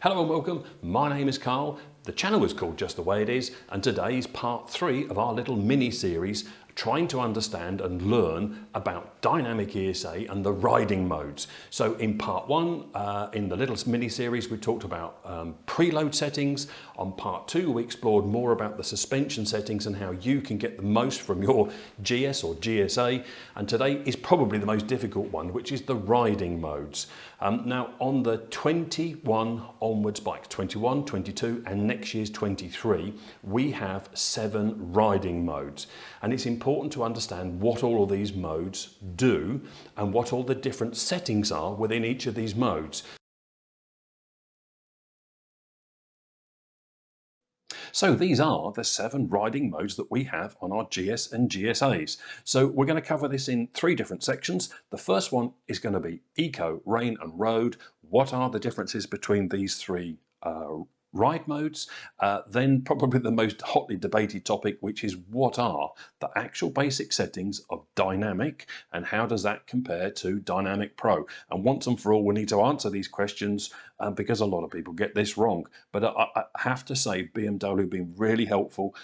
Hello and welcome, my name is Carl, the channel is called Just The Way It Is, and today is part 3 of our little mini-series trying to understand and learn about dynamic ESA and the riding modes. So in part 1, in the little mini-series, we talked about preload settings. On part 2, we explored more about the suspension settings and how you can get the most from your GS or GSA. And today is probably the most difficult one, which is the riding modes. Now on the 21 onwards bikes, 21, 22 and next year's 23, we have 7 riding modes. And it's important to understand what all of these modes do and what all the different settings are within each of these modes. So these are the 7 riding modes that we have on our GS and GSAs. So we're going to cover this in 3 different sections. The first one is going to be Eco, Rain and Road. What are the differences between these 3 ride modes? Then probably the most hotly debated topic, which is what are the actual basic settings of dynamic and how does that compare to dynamic pro? And once and for all, we need to answer these questions because a lot of people get this wrong. But I have to say BMW have been really helpful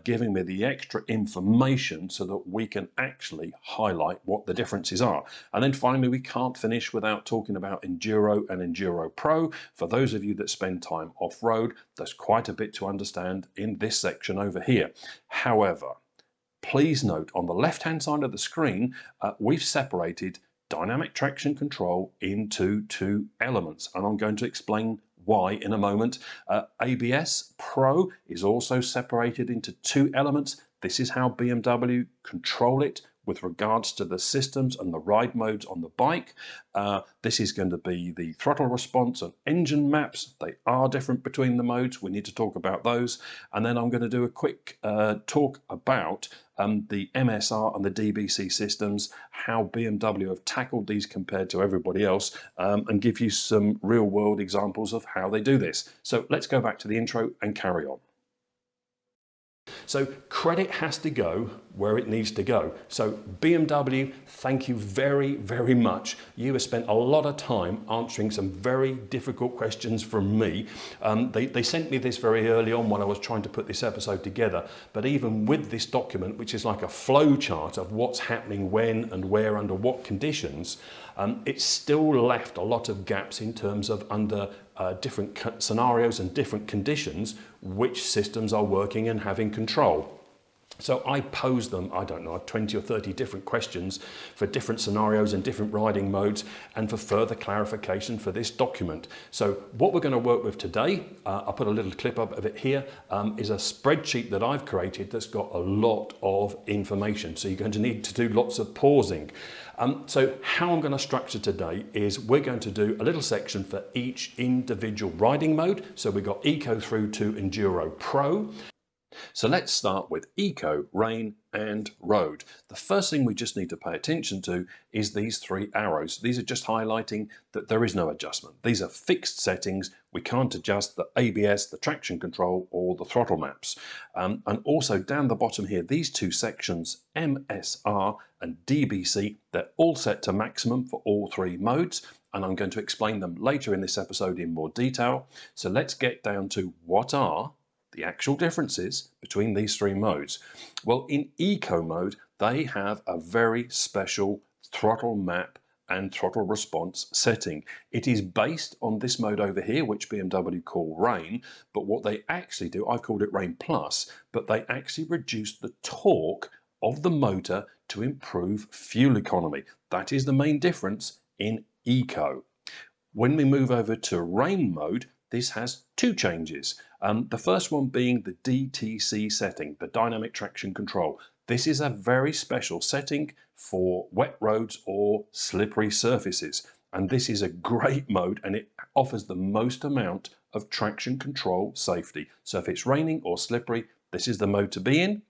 giving me the extra information so that we can actually highlight what the differences are. And then finally, we can't finish without talking about Enduro and Enduro Pro. For those of you that spend time off-road, there's quite a bit to understand in this section over here. However, please note on the left-hand side of the screen, we've separated dynamic traction control into 2 elements, and I'm going to explain why in a moment. ABS Pro is also separated into 2 elements. This is how BMW control it with regards to the systems and the ride modes on the bike. This is going to be the throttle response and engine maps. They are different between the modes. We need to talk about those. And then I'm going to do a quick talk about the MSR and the DBC systems, how BMW have tackled these compared to everybody else, and give you some real world examples of how they do this. So let's go back to the intro and carry on. So credit has to go where it needs to go. So BMW, thank you very, very much. You have spent a lot of time answering some very difficult questions from me. They sent me this very early on when I was trying to put this episode together. But even with this document, which is like a flow chart of what's happening when and where under what conditions, it's still left a lot of gaps in terms of under different scenarios and different conditions, which systems are working and having control. So I posed them, I don't know, 20 or 30 different questions for different scenarios and different riding modes and for further clarification for this document. So what we're going to work with today, I'll put a little clip up of it here, is a spreadsheet that I've created that's got a lot of information. So you're going to need to do lots of pausing. So how I'm going to structure today is we're going to do a little section for each individual riding mode. So we've got Eco through to Enduro Pro. So let's start with Eco, Rain and Road. The first thing we just need to pay attention to is these 3 arrows. These are just highlighting that there is no adjustment. These are fixed settings. We can't adjust the ABS, the traction control or the throttle maps. And also down the bottom here, these 2 sections, MSR and DBC, they're all set to maximum for all 3 modes. And I'm going to explain them later in this episode in more detail. So let's get down to what are the actual differences between these 3 modes. Well, in Eco mode, they have a very special throttle map and throttle response setting. It is based on this mode over here, which BMW call Rain, but what they actually do, I've called it Rain Plus, but they actually reduce the torque of the motor to improve fuel economy. That is the main difference in Eco. When we move over to Rain mode, this has 2 changes. The first one being the DTC setting, the dynamic traction control. This is a very special setting for wet roads or slippery surfaces. And this is a great mode and it offers the most amount of traction control safety. So if it's raining or slippery, this is the mode to be in.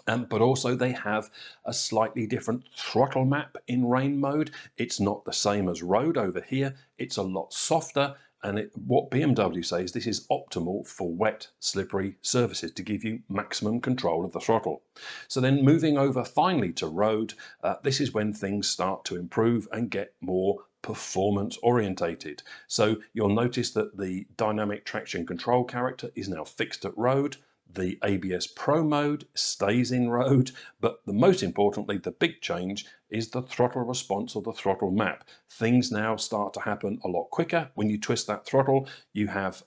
But also they have a slightly different throttle map in Rain mode. It's not the same as Road over here. It's a lot softer. And what BMW says, this is optimal for wet, slippery surfaces to give you maximum control of the throttle. So then moving over finally to Road, this is when things start to improve and get more performance orientated. So you'll notice that the dynamic traction control character is now fixed at road. The ABS Pro mode stays in road, but the most importantly, the big change is the throttle response or the throttle map. Things now start to happen a lot quicker. When you twist that throttle, you have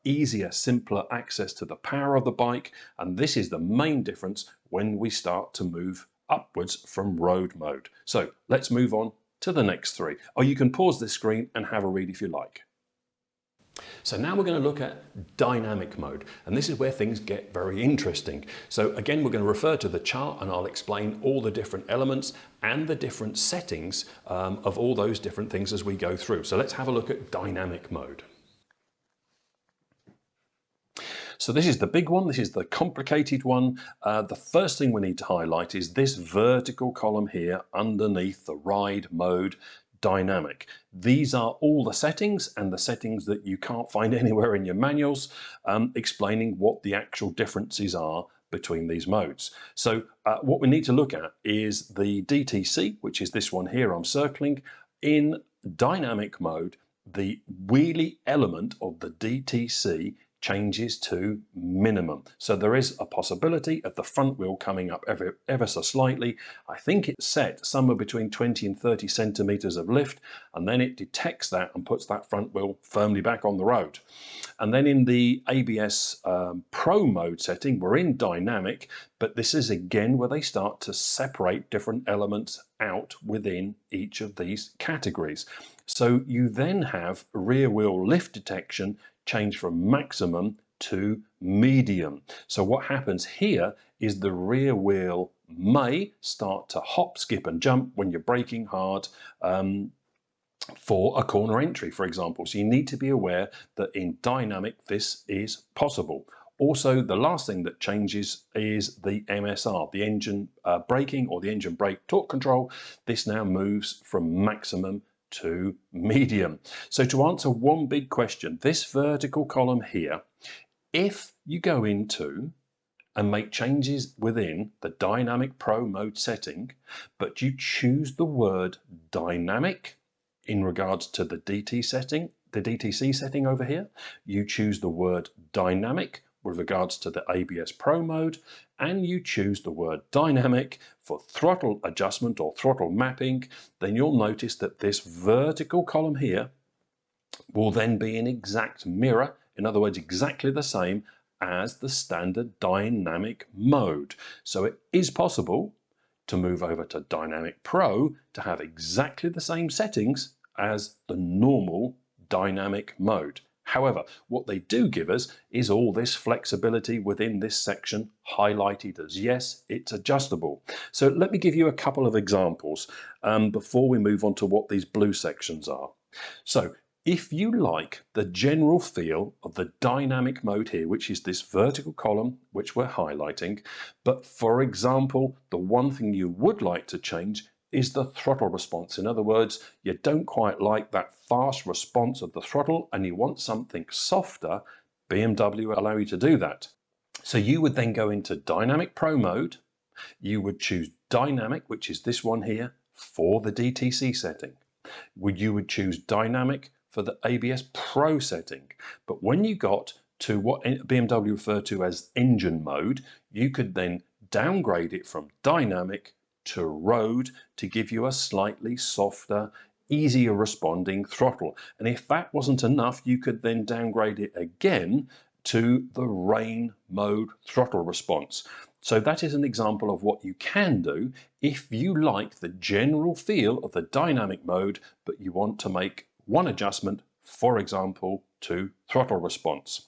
easier, simpler access to the power of the bike, and this is the main difference when we start to move upwards from road mode. So let's move on to the next three. Or you can pause this screen and have a read if you like. So now we're going to look at dynamic mode, and this is where things get very interesting. So again, we're going to refer to the chart and I'll explain all the different elements and the different settings of all those different things as we go through. So let's have a look at dynamic mode. So this is the big one, this is the complicated one. The first thing we need to highlight is this vertical column here underneath the ride mode dynamic. These are all the settings, and the settings that you can't find anywhere in your manuals, explaining what the actual differences are between these modes. So what we need to look at is the DTC, which is this one here I'm circling. In dynamic mode, the wheelie element of the DTC changes to minimum. So there is a possibility of the front wheel coming up ever so slightly. I think it's set somewhere between 20 and 30 centimeters of lift, and then it detects that and puts that front wheel firmly back on the road. And then in the ABS Pro mode setting, we're in dynamic, but this is again where they start to separate different elements out within each of these categories. So you then have rear wheel lift detection change from maximum to medium. So what happens here is the rear wheel may start to hop, skip and jump when you're braking hard for a corner entry, for example. So you need to be aware that in dynamic this is possible. Also, the last thing that changes is the MSR, the engine braking or the engine brake torque control. This now moves from maximum to medium. So to answer one big question, this vertical column here, if you go into and make changes within the dynamic pro mode setting, but you choose the word dynamic in regards to the DTC setting over here, you choose the word dynamic with regards to the ABS Pro mode, and you choose the word dynamic for throttle adjustment or throttle mapping, then you'll notice that this vertical column here will then be an exact mirror, in other words, exactly the same as the standard dynamic mode. So it is possible to move over to Dynamic Pro to have exactly the same settings as the normal dynamic mode. However, what they do give us is all this flexibility within this section highlighted as yes, it's adjustable. So let me give you a couple of examples before we move on to what these blue sections are. So if you like the general feel of the dynamic mode here, which is this vertical column which we're highlighting, but for example, the one thing you would like to change is the throttle response. In other words, you don't quite like that fast response of the throttle and you want something softer, BMW will allow you to do that. So you would then go into Dynamic Pro mode, you would choose Dynamic, which is this one here, for the DTC setting. You would choose Dynamic for the ABS Pro setting. But when you got to what BMW refer to as engine mode, you could then downgrade it from Dynamic to road to give you a slightly softer, easier responding throttle. And if that wasn't enough, you could then downgrade it again to the rain mode throttle response. So that is an example of what you can do if you like the general feel of the dynamic mode, but you want to make one adjustment, for example, to throttle response.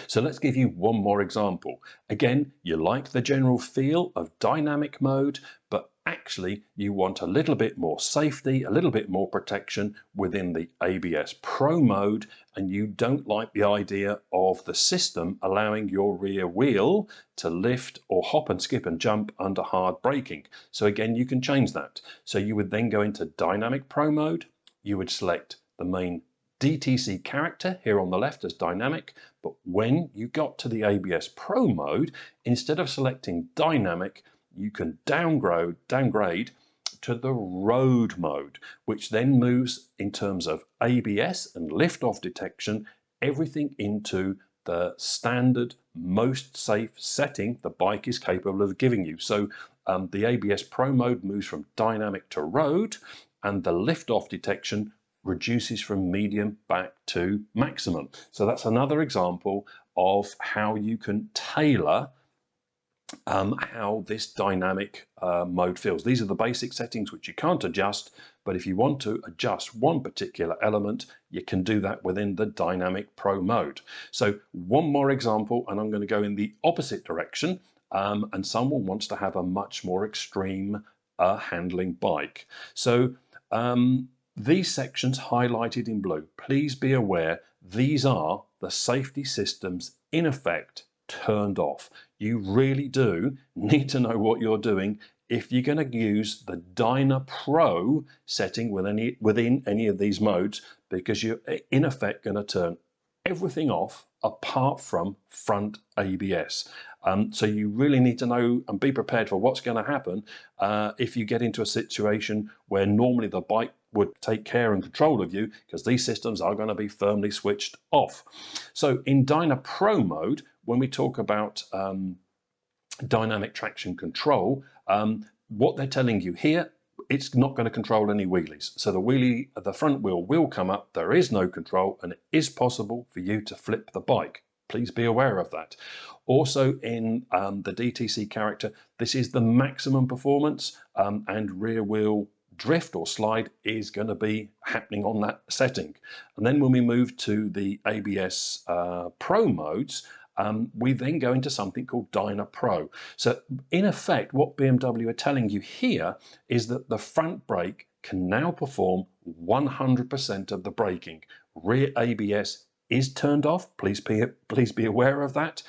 So let's give you one more example. Again, you like the general feel of dynamic mode, but actually you want a little bit more safety, a little bit more protection within the ABS Pro mode, and you don't like the idea of the system allowing your rear wheel to lift or hop and skip and jump under hard braking. So again, you can change that. So you would then go into Dynamic Pro mode, you would select the main DTC character here on the left as dynamic, but when you got to the ABS Pro mode, instead of selecting dynamic, you can downgrade to the road mode, which then moves in terms of ABS and lift-off detection, everything into the standard, most safe setting the bike is capable of giving you. So the ABS Pro mode moves from dynamic to road, and the lift-off detection reduces from medium back to maximum. So that's another example of how you can tailor how this dynamic mode feels. These are the basic settings which you can't adjust, but if you want to adjust one particular element, you can do that within the Dynamic Pro mode. So one more example, and I'm going to go in the opposite direction, and someone wants to have a much more extreme handling bike. So these sections highlighted in blue, please be aware these are the safety systems in effect turned off. You really do need to know what you're doing if you're going to use the Dyna Pro setting within any of these modes, because you're in effect going to turn everything off apart from front ABS. So you really need to know and be prepared for what's going to happen if you get into a situation where normally the bike would take care and control of you, because these systems are going to be firmly switched off. So in Dyna Pro mode, when we talk about dynamic traction control, what they're telling you here, it's not going to control any wheelies. So the front wheel will come up, there is no control, and it is possible for you to flip the bike. Please be aware of that. Also in the DTC character, this is the maximum performance, and rear wheel drift or slide is going to be happening on that setting. And then when we move to the ABS Pro modes, we then go into something called Dyna Pro. So in effect, what BMW are telling you here is that the front brake can now perform 100% of the braking. Rear ABS is turned off, please be aware of that.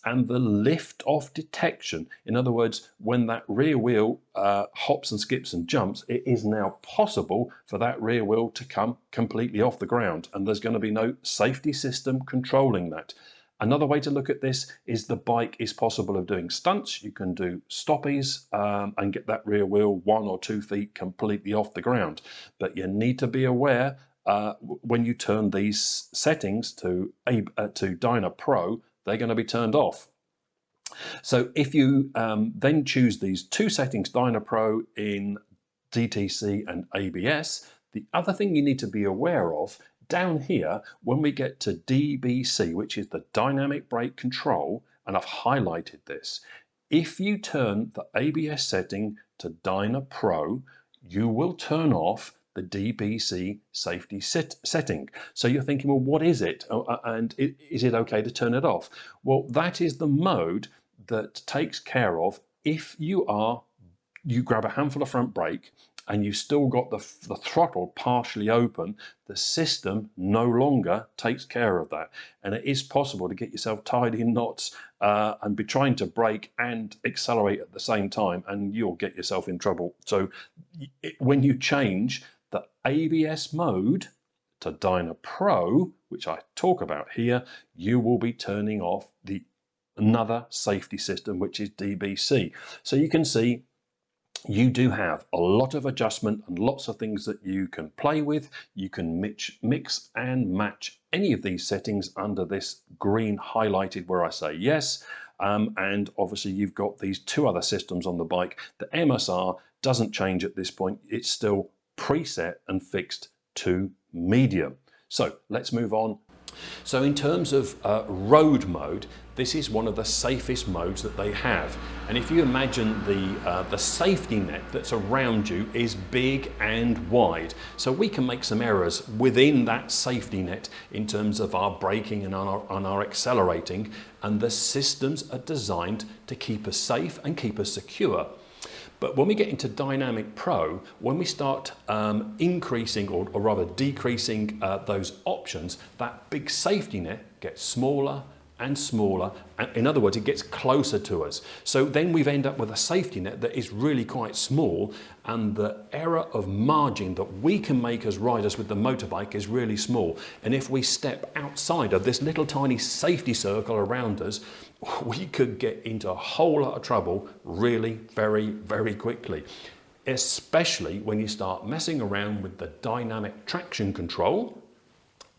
And the lift-off detection, in other words, when that rear wheel hops and skips and jumps, it is now possible for that rear wheel to come completely off the ground, and there's going to be no safety system controlling that. Another way to look at this is the bike is possible of doing stunts. You can do stoppies and get that rear wheel 1 or 2 feet completely off the ground. But you need to be aware when you turn these settings to Dyna Pro, they're going to be turned off. So if you then choose these 2 settings, Dyna Pro in DTC and ABS, the other thing you need to be aware of down here, when we get to DBC, which is the dynamic brake control, and I've highlighted this, if you turn the ABS setting to Dyna Pro, you will turn off the DBC safety setting. So you're thinking, well, what is it? And is it okay to turn it off? Well, that is the mode that takes care of if you grab a handful of front brake and you still got the throttle partially open, the system no longer takes care of that. And it is possible to get yourself tied in knots and be trying to brake and accelerate at the same time, and you'll get yourself in trouble. So when you change the ABS mode to Dyna Pro, which I talk about here, you will be turning off another safety system, which is DBC. So you can see you do have a lot of adjustment and lots of things that you can play with. You can mix and match any of these settings under this green highlighted where I say yes. And obviously you've got these 2 other systems on the bike. The MSR doesn't change at this point. It's still preset and fixed to medium. So let's move on. So in terms of road mode, this is one of the safest modes that they have. And if you imagine the safety net that's around you is big and wide, so we can make some errors within that safety net in terms of our braking and our accelerating, and the systems are designed to keep us safe and keep us secure. But when we get into Dynamic Pro, when we start increasing or rather decreasing those options, that big safety net gets smaller and smaller. In other words, it gets closer to us. So then we end up with a safety net that is really quite small, and the error of margin that we can make as riders with the motorbike is really small. And if we step outside of this little tiny safety circle around us, we could get into a whole lot of trouble really very, very quickly. especially when you start messing around with the dynamic traction control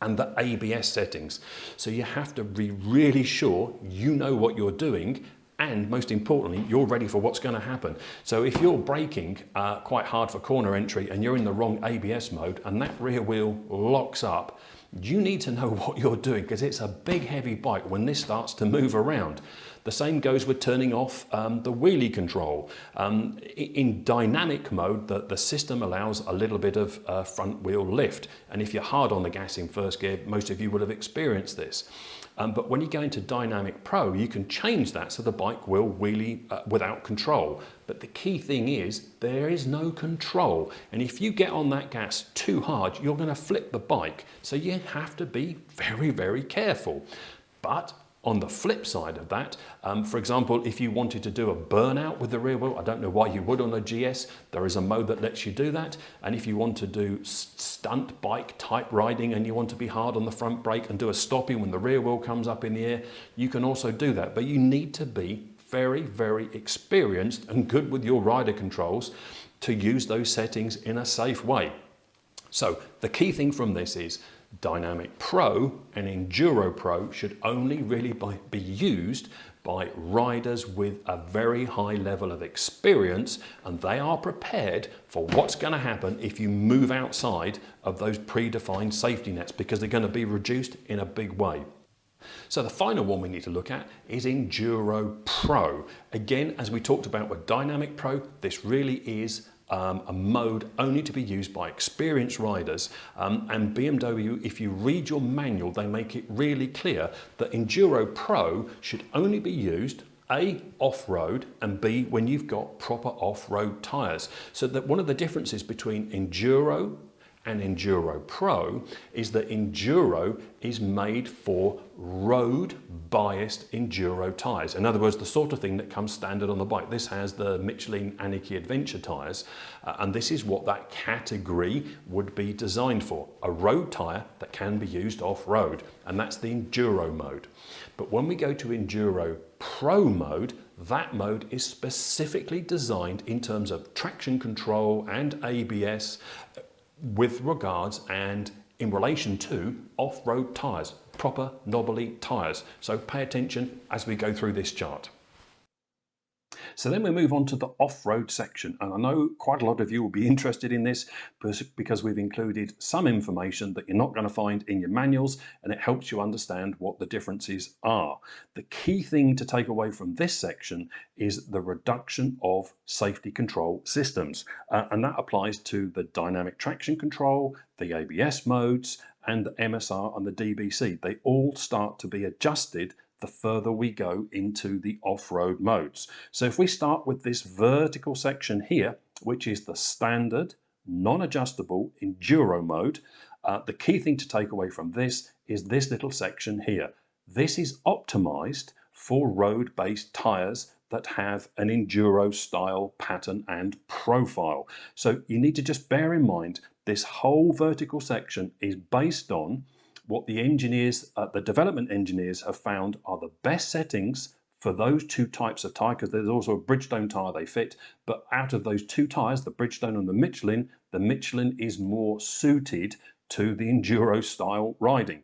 and the ABS settings. So you have to be really sure you know what you're doing, and most importantly, you're ready for what's going to happen. So if you're braking quite hard for corner entry and you're in the wrong ABS mode and that rear wheel locks up, you need to know what you're doing, because it's a big heavy bike when this starts to move around. The same goes with turning off the wheelie control. In dynamic mode, the system allows a little bit of front wheel lift. And if you're hard on the gas in first gear, most of you would have experienced this. But when you go into Dynamic Pro, you can change that so the bike will wheelie without control. But the key thing is there is no control. And if you get on that gas too hard, you're going to flip the bike. So you have to be very, very careful. But on the flip side of that, for example, if you wanted to do a burnout with the rear wheel, I don't know why you would on a GS, there is a mode that lets you do that. And if you want to do stunt bike type riding and you want to be hard on the front brake and do a stopping when the rear wheel comes up in the air, you can also do that. But you need to be very, very experienced and good with your rider controls to use those settings in a safe way. So the key thing from this is Dynamic Pro and Enduro Pro should only really be used by riders with a very high level of experience, and they are prepared for what's going to happen if you move outside of those predefined safety nets, because they're going to be reduced in a big way. So the final one we need to look at is Enduro Pro. Again, as we talked about with Dynamic Pro, this really is a mode only to be used by experienced riders, and BMW, if you read your manual, they make it really clear that Enduro Pro should only be used A, off-road, and B, when you've got proper off-road tyres. So that one of the differences between Enduro and Enduro Pro is that Enduro is made for road-biased Enduro tyres. In other words, the sort of thing that comes standard on the bike. This has the Michelin Aniki Adventure tyres, and this is what that category would be designed for. A road tyre that can be used off-road, and that's the Enduro mode. But when we go to Enduro Pro mode, that mode is specifically designed in terms of traction control and ABS, with regards and in relation to off-road tyres, proper knobbly tyres. So pay attention as we go through this chart. So then we move on to the off-road section, and I know quite a lot of you will be interested in this because we've included some information that you're not going to find in your manuals, and it helps you understand what the differences are. The key thing to take away from this section is the reduction of safety control systems, and that applies to the dynamic traction control, the ABS modes, and the MSR and the DBC. They all start to be adjusted the further we go into the off-road modes. So if we start with this vertical section here, which is the standard non-adjustable Enduro mode, the key thing to take away from this is this little section here. This is optimized for road-based tires that have an Enduro style pattern and profile. So you need to just bear in mind this whole vertical section is based on what the engineers, the development engineers have found are the best settings for those two types of tyre, because there's also a Bridgestone tyre they fit, but out of those two tyres, the Bridgestone and the Michelin is more suited to the Enduro style riding.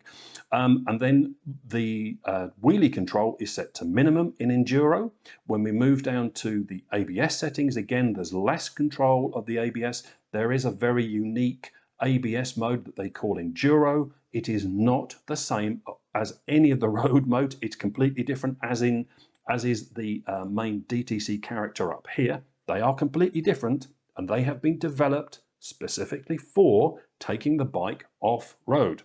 And then the wheelie control is set to minimum in Enduro. When we move down to the ABS settings, again, there's less control of the ABS. There is a very unique ABS mode that they call Enduro. It is not the same as any of the road modes. It's completely different, as is the main DTC character up here. They are completely different, and they have been developed specifically for taking the bike off-road.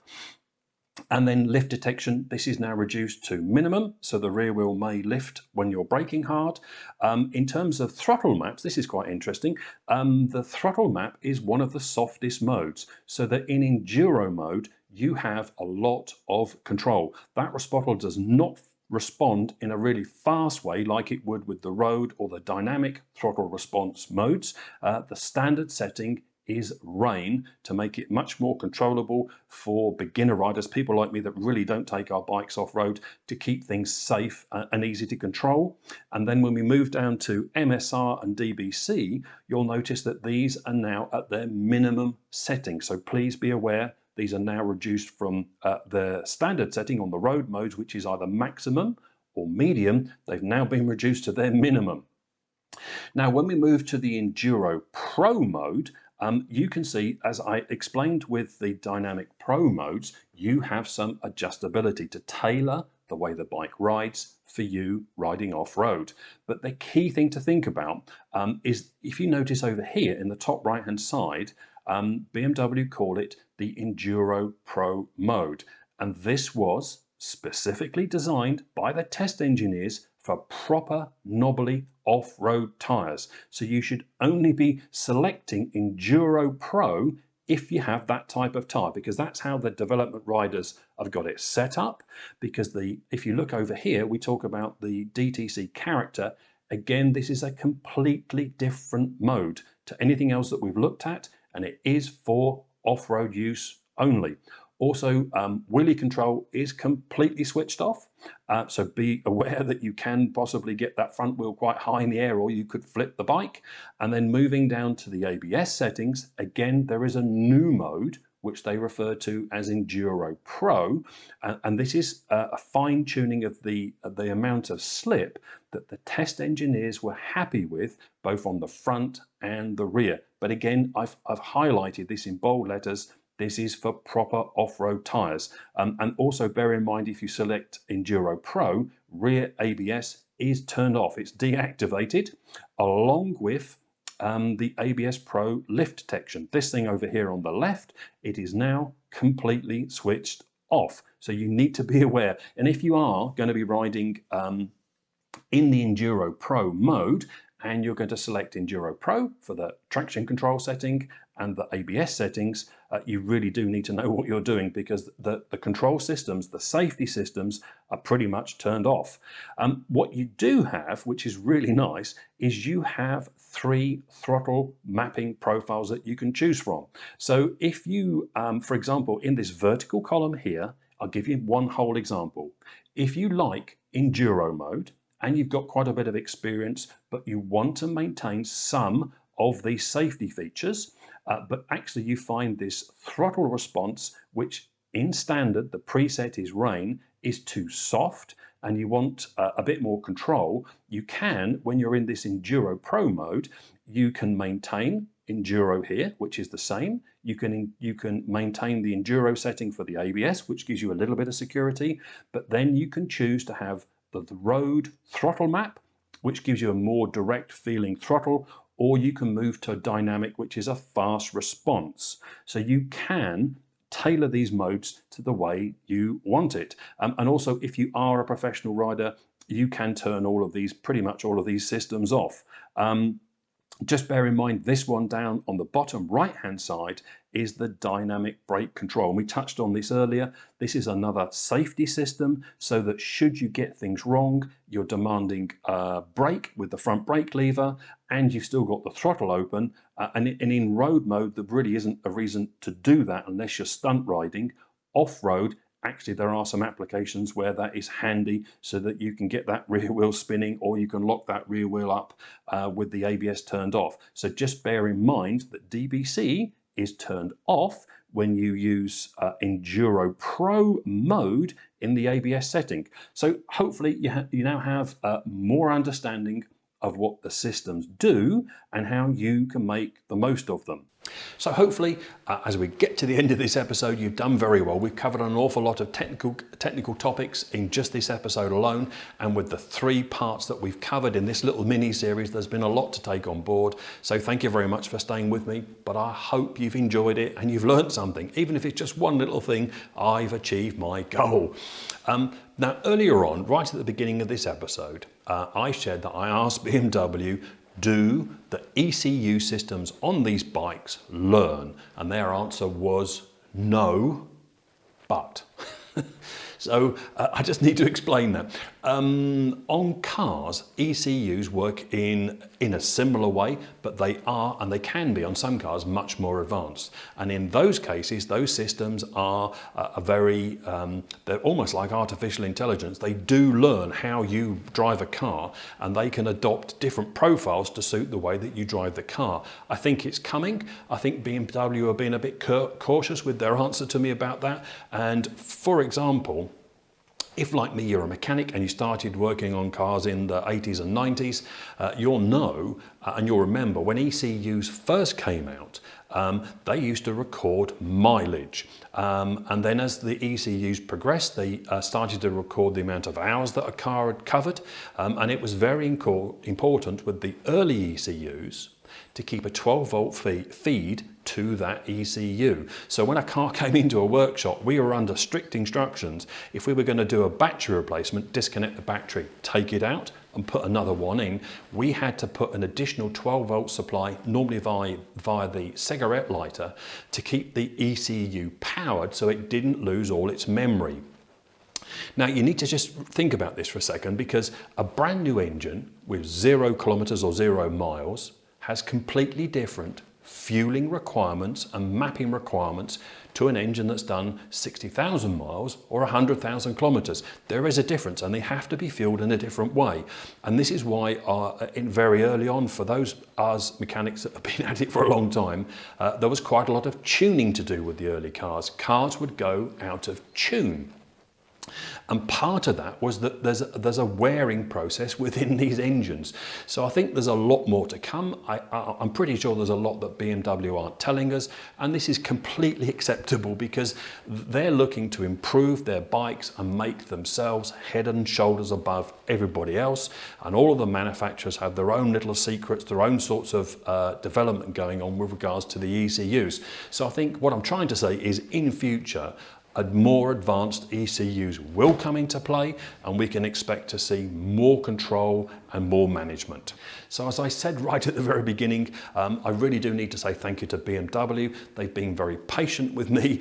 And then lift detection, this is now reduced to minimum, so the rear wheel may lift when you're braking hard. In terms of throttle maps, this is quite interesting. The throttle map is one of the softest modes, so that in Enduro mode, you have a lot of control. That throttle does not respond in a really fast way like it would with the road or the dynamic throttle response modes. The standard setting is rain to make it much more controllable for beginner riders, people like me that really don't take our bikes off-road, to keep things safe and easy to control. And then when we move down to MSR and DBC, you'll notice that these are now at their minimum setting. So please be aware, these are now reduced from the standard setting on the road modes, which is either maximum or medium. They've now been reduced to their minimum. Now, when we move to the Enduro Pro mode, you can see, as I explained with the Dynamic Pro modes, you have some adjustability to tailor the way the bike rides for you riding off-road. But the key thing to think about is, if you notice over here in the top right-hand side, BMW call it the Enduro Pro mode. And this was specifically designed by the test engineers for proper knobbly off-road tyres. So you should only be selecting Enduro Pro if you have that type of tyre, because that's how the development riders have got it set up. Because if you look over here, we talk about the DTC character. Again, this is a completely different mode to anything else that we've looked at, and it is for off-road use only. Also, wheelie control is completely switched off, so be aware that you can possibly get that front wheel quite high in the air, or you could flip the bike. And then moving down to the ABS settings, again, there is a new mode which they refer to as Enduro Pro, and this is a fine-tuning of the amount of slip that the test engineers were happy with, both on the front and the rear. But again, I've highlighted this in bold letters. This is for proper off-road tyres. And also bear in mind, if you select Enduro Pro, rear ABS is turned off. It's deactivated, along with the ABS Pro lift detection. This thing over here on the left, it is now completely switched off. So you need to be aware. And if you are going to be riding in the Enduro Pro mode, and you're going to select Enduro Pro for the traction control setting and the ABS settings, you really do need to know what you're doing, because the control systems, the safety systems, are pretty much turned off. What you do have, which is really nice, is you have 3 throttle mapping profiles that you can choose from. So if you, for example, in this vertical column here, I'll give you one whole example. If you like Enduro mode, and you've got quite a bit of experience, but you want to maintain some of these safety features, but actually you find this throttle response, which in standard, the preset is rain, is too soft, and you want a bit more control, you can, when you're in this Enduro Pro mode, you can maintain Enduro here, which is the same. You can maintain the Enduro setting for the ABS, which gives you a little bit of security, but then you can choose to have the road throttle map, which gives you a more direct feeling throttle, or you can move to dynamic, which is a fast response. So you can tailor these modes to the way you want it. And also, if you are a professional rider, you can turn pretty much all of these systems off. Just bear in mind, this one down on the bottom right hand side is the dynamic brake control. And we touched on this earlier. This is another safety system, so that should you get things wrong, you're demanding brake with the front brake lever, and you've still got the throttle open. And in road mode, there really isn't a reason to do that unless you're stunt riding. Off-road, actually, there are some applications where that is handy, so that you can get that rear wheel spinning, or you can lock that rear wheel up with the ABS turned off. So just bear in mind that DBC is turned off when you use Enduro Pro mode in the ABS setting. So hopefully you now have more understanding of what the systems do and how you can make the most of them. So hopefully, as we get to the end of this episode, you've done very well. We've covered an awful lot of technical topics in just this episode alone, and with the 3 parts that we've covered in this little mini series, there's been a lot to take on board. So thank you very much for staying with me, but I hope you've enjoyed it and you've learned something. Even if it's just one little thing, I've achieved my goal. Now, earlier on, right at the beginning of this episode, I shared that I asked BMW, do the ECU systems on these bikes learn? And their answer was no, but. So I just need to explain that. On cars, ECUs work in a similar way, but they are, and they can be on some cars, much more advanced. And in those cases, those systems are they're almost like artificial intelligence. They do learn how you drive a car, and they can adopt different profiles to suit the way that you drive the car. I think it's coming. I think BMW are being a bit cautious with their answer to me about that. And for example, if, like me, you're a mechanic and you started working on cars in the 80s and 90s, you'll know and you'll remember when ECUs first came out, they used to record mileage. And then as the ECUs progressed, they started to record the amount of hours that a car had covered. And it was very important with the early ECUs to keep a 12-volt feed to that ECU. So when a car came into a workshop, we were under strict instructions. If we were going to do a battery replacement, disconnect the battery, take it out and put another one in, we had to put an additional 12-volt supply, normally via the cigarette lighter, to keep the ECU powered so it didn't lose all its memory. Now you need to just think about this for a second, because a brand new engine with 0 kilometers or 0 miles has completely different fueling requirements and mapping requirements to an engine that's done 60,000 miles or 100,000 kilometers. There is a difference, and they have to be fueled in a different way. And this is why very early on, for those us mechanics that have been at it for a long time, there was quite a lot of tuning to do with the early cars. Cars would go out of tune. And part of that was that there's a wearing process within these engines. So I think there's a lot more to come. I'm pretty sure there's a lot that BMW aren't telling us, and this is completely acceptable because they're looking to improve their bikes and make themselves head and shoulders above everybody else. And all of the manufacturers have their own little secrets, their own sorts of development going on with regards to the ECUs. So I think what I'm trying to say is, in future, more advanced ECUs will come into play, and we can expect to see more control and more management. So as I said right at the very beginning, I really do need to say thank you to BMW. They've been very patient with me,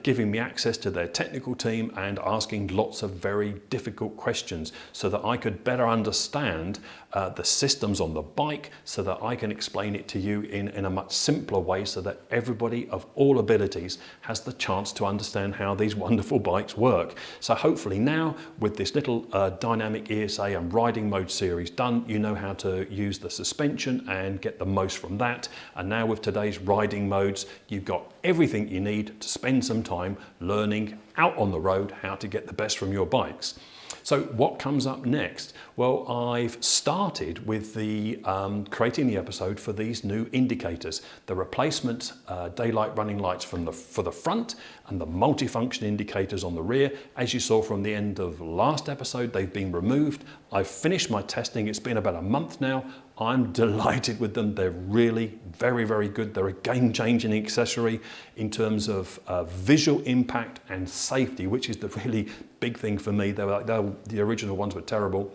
giving me access to their technical team and asking lots of very difficult questions so that I could better understand the systems on the bike, so that I can explain it to you in a much simpler way, so that everybody of all abilities has the chance to understand how these wonderful bikes work. So hopefully now, with this little dynamic ESA and riding mode series done, you know how to use the suspension and get the most from that. And now with today's riding modes, you've got everything you need to spend some time learning out on the road how to get the best from your bikes. So what comes up next? Well, I've started with creating the episode for these new indicators, the replacement daylight running lights for the front and the multifunction indicators on the rear. As you saw from the end of last episode, they've been removed. I've finished my testing. It's been about a month now. I'm delighted with them. They're really very, very good. They're a game-changing accessory in terms of visual impact and safety, which is the really big thing for me. The original ones were terrible.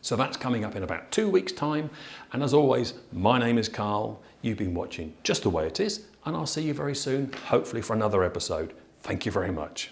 So that's coming up in about 2 weeks' time. And as always, my name is Carl. You've been watching Just the Way It Is, and I'll see you very soon, hopefully for another episode. Thank you very much.